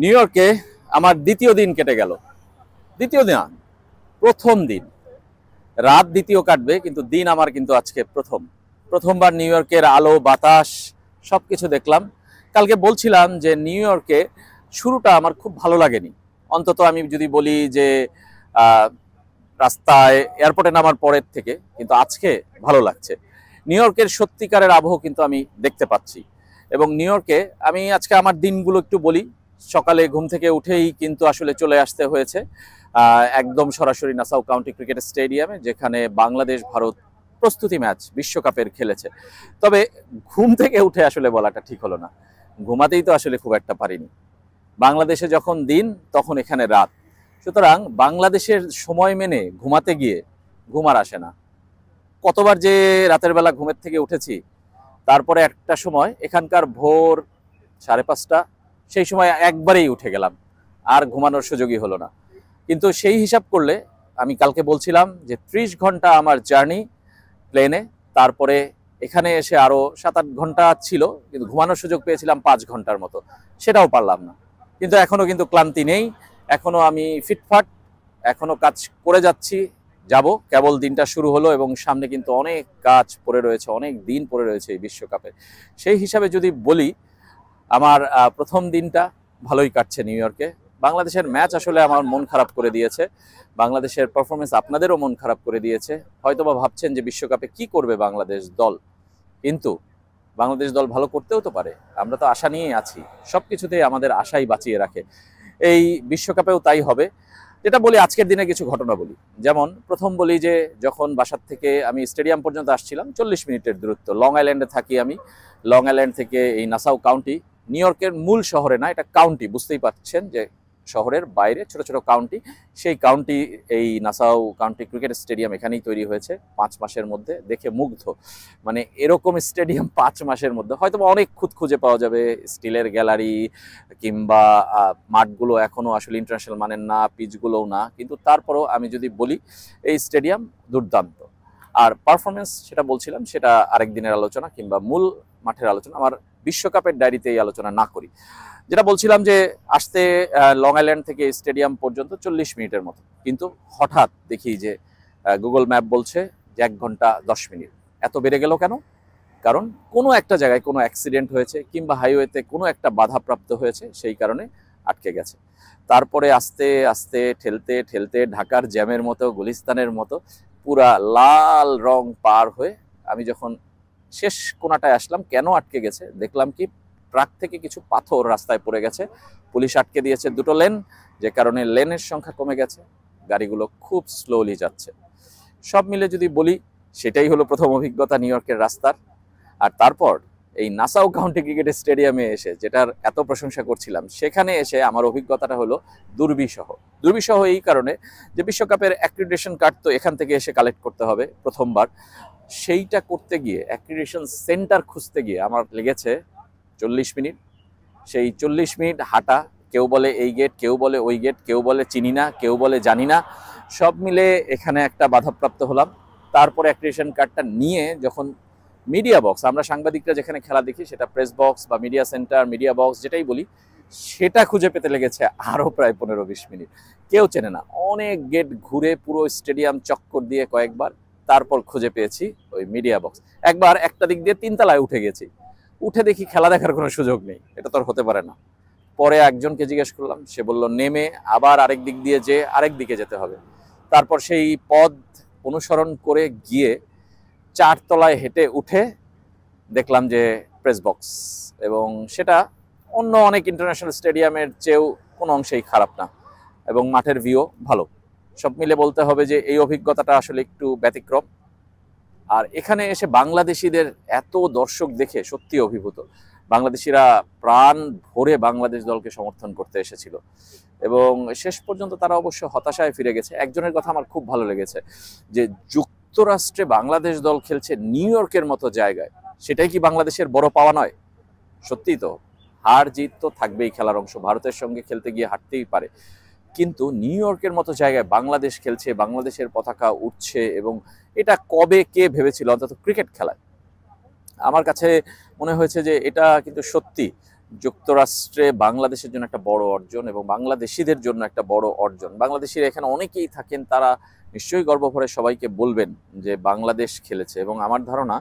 New ইয়র্কে আমার দ্বিতীয় দিন কেটে গেল। দ্বিতীয় দিন না, প্রথম দিন। রাত দ্বিতীয় কাটবে, কিন্তু দিন আমার কিন্তু আজকে প্রথমবার নিউ ইয়র্কের আলো বাতাস সবকিছু দেখলাম। কালকে বলছিলাম যে নিউ ইয়র্কে শুরুটা আমার খুব ভালো লাগেনি। অন্তত আমি যদি বলি যে আহ, রাস্তায় এয়ারপোর্টে নামার পরের থেকে, কিন্তু আজকে ভালো লাগছে। নিউ ইয়র্কের সত্যিকারের আবহ কিন্তু আমি দেখতে পাচ্ছি। এবং নিউ ইয়র্কে আমি আজকে আমার দিনগুলো একটু বলি। সকালে ঘুম থেকে উঠেই কিন্তু আসলে চলে আসতে হয়েছে একদম সরাসরি নাসাউ কাউন্টি ক্রিকেট স্টেডিয়ামে, যেখানে বাংলাদেশ ভারত প্রস্তুতি ম্যাচ বিশ্বকাপের খেলেছে। তবে ঘুম থেকে উঠে আসলে বলাটা ঠিক হলো না, ঘুমাতেই তো আসলে খুব একটা পারিনি। বাংলাদেশে যখন দিন তখন এখানে রাত, সুতরাং বাংলাদেশের সময় মেনে ঘুমাতে গিয়ে ঘুম আর আসে না। কতবার যে রাতের বেলা ঘুমের থেকে উঠেছি, তারপরে একটা সময় এখানকার ভোর 5:30, সেই সময় একবারেই উঠে গেলাম, আর ঘুমানোর সুযোগই হলো না। কিন্তু সেই হিসাব করলে আমি কালকে বলছিলাম যে 30 ঘন্টা আমার জার্নি প্লেনে, তারপরে এখানে এসে আরো 7-8 ঘন্টা ছিল, কিন্তু ঘুমানোর সুযোগ পেয়েছিলাম 5 ঘন্টার মতো, সেটাও পারলাম না। কিন্তু এখনো কিন্তু ক্লান্তি নেই, এখনো আমি ফিটফাট, এখনো কাজ করে যাচ্ছি। যাব, কেবল দিনটা শুরু হলো এবং সামনে কিন্তু অনেক কাজ পড়ে রয়েছে, অনেক দিন পড়ে রয়েছে এই বিশ্বকাপে। সেই হিসাবে যদি বলি, আমার প্রথম দিনটা ভালোই কাটছে নিউ ইয়র্কে। বাংলাদেশের ম্যাচ আসলে আমার মন খারাপ করে দিয়েছে, বাংলাদেশের পারফরমেন্স আপনাদেরও মন খারাপ করে দিয়েছে। হয়তোবা ভাবছেন যে বিশ্বকাপে কি করবে বাংলাদেশ দল, কিন্তু বাংলাদেশ দল ভালো করতেও তো পারে। আমরা তো আশা নিয়েই আছি, সব কিছুতেই আমাদের আশাই বাঁচিয়ে রাখে। এই বিশ্বকাপেও তাই হবে। যেটা বলি, আজকের দিনে কিছু ঘটনা বলি। যেমন প্রথম বলি যে যখন বাসার থেকে আমি স্টেডিয়াম পর্যন্ত আসছিলাম, 40 মিনিটের দূরত্ব, লং আইল্যান্ডে থাকি আমি। লং আইল্যান্ড থেকে এই নাসাউ কাউন্টি, নিউ ইয়র্কের মূল শহরে না, এটা কাউন্টি, বুঝতেই পারছেন যে শহরের বাইরে ছোট ছোট কাউন্টি। সেই কাউন্টি, এই নাসাউ কাউন্টি ক্রিকেট স্টেডিয়াম এখানেই তৈরি হয়েছে 5 মাসের মধ্যে। দেখে মুগ্ধ, মানে এরকম স্টেডিয়াম 5 মাসের মধ্যে হয়তো অনেক খুঁজে পাওয়া যাবে। স্টিলের গ্যালারি কিংবা মাঠগুলো এখনো আসলে ইন্টারন্যাশনাল মানের না, পিচগুলোও না, কিন্তু তারপরেও আমি যদি বলি এই স্টেডিয়াম দুর্দান্ত। আর পারফরমেন্স, সেটা বলছিলাম, সেটা আরেক দিনের আলোচনা কিংবা মূল মাঠের আলোচনা, আমার বিশ্বকাপের ডায়েরিতে এই আলোচনা না করি। যেটা বলছিলাম যে আসতে লং আইল্যান্ড থেকে স্টেডিয়াম পর্যন্ত 40 মিনিটের মতো, কিন্তু হঠাৎ দেখি যে গুগল ম্যাপ বলছে যে 1 ঘন্টা 10 মিনিট। এত বেড়ে গেল কেন? কারণ কোনো একটা জায়গায় কোনো অ্যাক্সিডেন্ট হয়েছে কিংবা হাইওয়েতে কোনো একটা বাধাপ্রাপ্ত হয়েছে, সেই কারণে আটকে গেছে। তারপরে আস্তে আস্তে ঠেলতে ঠেলতে ঢাকার জ্যামের মতো, গুলিস্তানের মতো পুরা লাল রং পার হয়ে আমি যখন শেষ কোনাটায় আসলাম, কেন আটকে গেছে দেখলাম কি, ট্রাক থেকে কিছু পাথর রাস্তায় পড়ে গেছে। পুলিশ আটকে দিয়েছে 2টো লেন, যে কারণে লেনের সংখ্যা কমে গেছে, গাড়িগুলো খুব স্লোলি যাচ্ছে। সব মিলে যদি বলি, সেটাই হলো প্রথম অভিজ্ঞতা নিউ ইয়র্কের রাস্তার। আর তারপর এই নাসাউ কাউন্টি ক্রিকেট স্টেডিয়ামে এসে, যেটার এত প্রশংসা করছিলাম, সেখানে এসে আমার অভিজ্ঞতাটা হলো দুর্বিষহ। দুর্বিষহ এই কারণে যে বিশ্বকাপের অ্যাক্রিডিটেশন কার্ড তো এখান থেকে এসে কালেক্ট করতে হবে প্রথমবার। সেইটা করতে গিয়ে, অ্যাক্রিডিটেশন সেন্টার খুঁজতে গিয়ে আমার লেগেছে 40 মিনিট। সেই 40 মিনিট হাঁটা, কেউ বলে এই গেট, কেউ বলে ওই গেট, কেউ বলে চিনি না, কেউ বলে জানি না, সব মিলে এখানে একটা বাধাপ্রাপ্ত হলাম। তারপরে অ্যাক্রিডিটেশন কার্ডটা নিয়ে যখন মিডিয়া বক্স, আমরা সাংবাদিকরা যেখানে খেলা দেখি, সেটা প্রেস বক্স বা মিডিয়া সেন্টার, মিডিয়া বক্স যেটাই বলি, সেটা খুঁজে পেতে লেগেছে আরও প্রায় 15-20 মিনিট। কেউ চেনে না, অনেক গেট ঘুরে পুরো স্টেডিয়াম চক্কর দিয়ে কয়েকবার, তারপর খুঁজে পেয়েছি ওই মিডিয়া বক্স। একবার একটা দিক দিয়ে 3 তলায় উঠে গেছি, উঠে দেখি খেলা দেখার কোনো সুযোগ নেই, এটা তো আর হতে পারে না। পরে একজনকে জিজ্ঞেস করলাম, সে বলল নেমে আবার আরেক দিক দিয়ে আরেক দিকে যেতে হবে। তারপর সেই পথ অনুসরণ করে গিয়ে 4 তলায় হেঁটে উঠে দেখলাম যে প্রেস বক্স, এবং সেটা অন্য অনেক ইন্টারন্যাশনাল স্টেডিয়ামের চেয়েও কোনো অংশেই খারাপ না, এবং মাঠের ভিউ ভালো। সব মিলে বলতে হবে যে এই অভিজ্ঞতাটা আসলে একটু ব্যতিক্রম। আর এখানে এসে বাংলাদেশিদের এত দর্শক দেখে সত্যি অভিভূত। বাংলাদেশিরা প্রাণ ভরে বাংলাদেশ দলকে সমর্থন করতে এসেছিল, এবং শেষ পর্যন্ত তারা অবশ্য হতাশায় ফিরে গেছে। একজনের কথা আমার খুব ভালো লেগেছে, যে যুক্তরাষ্ট্রে বাংলাদেশ দল খেলছে নিউ ইয়র্কের মতো জায়গায়, সেটাই কি বাংলাদেশের বড় পাওয়া নয়? সত্যিই তো, হার জিত তো থাকবেই, খেলার অংশ, ভারতের সঙ্গে খেলতে গিয়ে হারতেই পারে, কিন্তু নিউ ইয়র্কের মতো জায়গায় বাংলাদেশ খেলছে, বাংলাদেশের পতাকা উঠছে, এবং এটা কবে কে ভেবেছিল, অন্তত ক্রিকেট খেলায়। আমার কাছে মনে হয়েছে যে এটা কিন্তু সত্যি, যুক্তরাষ্ট্রে বাংলাদেশের জন্য একটা বড় অর্জন এবং বাংলাদেশিদের জন্য একটা বড় অর্জন। বাংলাদেশিরা এখানে অনেকেই থাকেন, তারা নিশ্চয়ই গর্ব ভরে সবাইকে বলবেন যে বাংলাদেশ খেলেছে। এবং আমার ধারণা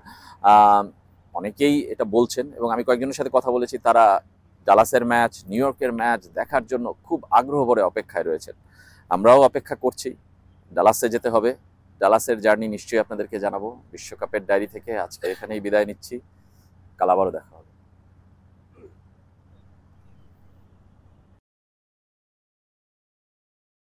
অনেকেই এটা বলছেন এবং আমি কয়েকজনের সাথে কথা বলেছি, তারা ডালাসের ম্যাচ, নিউ ইয়র্কের ম্যাচ দেখার জন্য খুব আগ্রহ ভরে অপেক্ষায় রয়েছেন। আমরাও অপেক্ষা করছি, ডালাসে যেতে হবে। ডালাসের জার্নি নিশ্চয়ই আপনাদেরকে জানাবো। বিশ্বকাপের ডায়েরি থেকে আজকে এখানেই বিদায় নিচ্ছি। কাল আবারও দেখা হবে।